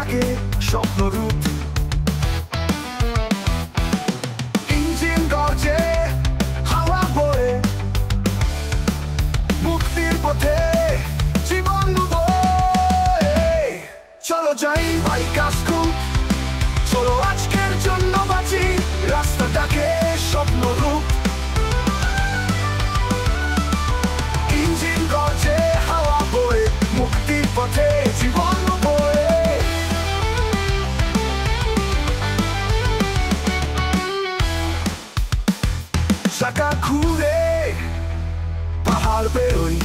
ডাকে স্বপ্নরূপ। ইঞ্জিন গর্জে, হাওয়া বয়ে, মুক্তির পথে জীবন বয়ে। চলো যাই ভাই কাস্কুপ, চলো আজকের জন্য বাঁচি, রাস্তাটাকে স্বপ্নরূপ। ইঞ্জিন গর্জে, হাওয়া বয়ে, মুক্তির পথে জীবন বয়ে। চাকা ঘুরে পাহাড় বেরোই,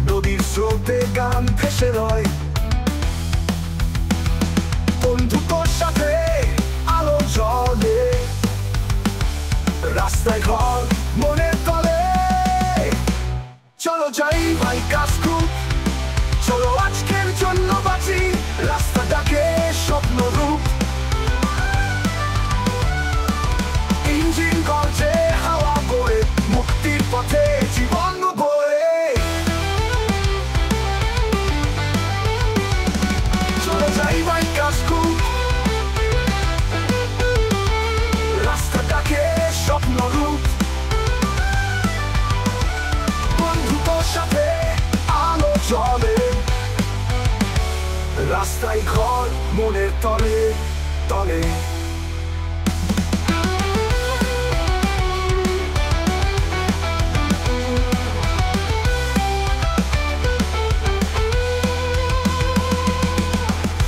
নদীর স্রোতে গান ভেসে রয়। বন্ধুত্বর সাথে আলো জ্বলে, রাস্তায় ঘর মনের তলে। চলো যাই ভাই কাস্কুপ, চলো আজকের জন্য বাঁচি, রাস্তাটাকে স্বপ্নরূপ। ইঞ্জিন গর্জে, হাওয়া বয়ে, মুক্তির পথে জীবন বয়ে। চলো যাই ভাই কাস্কুপ, রাস্তাটাকে স্বপ্নরূপ। বন্ধুত্বর সাথে আলো জ্বলে, রাস্তায় ঘর মনের তলে তলে।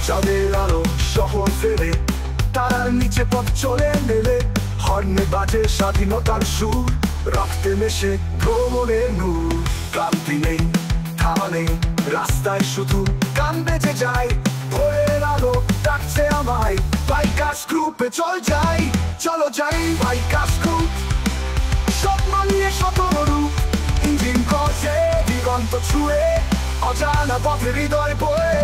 চাঁদের আলো শহর ফেলে, তারার নিচে পথ চলে মেলে। হর্নে বাজে স্বাধীনতার সুর, রক্তে মেশে ভ্রমণের নূর। ক্লান্তি নেই, থামা নেই, রাস্তায় শুধু গান বেজে যায়। ভোরের আলো ডাকছে আমায়, ভাই কাস্কুপে চল যাই। চলো যাই ভাই কাস্কুপ, স্বপ্ন নিয়ে স্বপ্নরূপ। ইঞ্জিন গর্জে, দিগন্ত ছুঁয়ে, অজানা পথে হৃদয় বয়ে।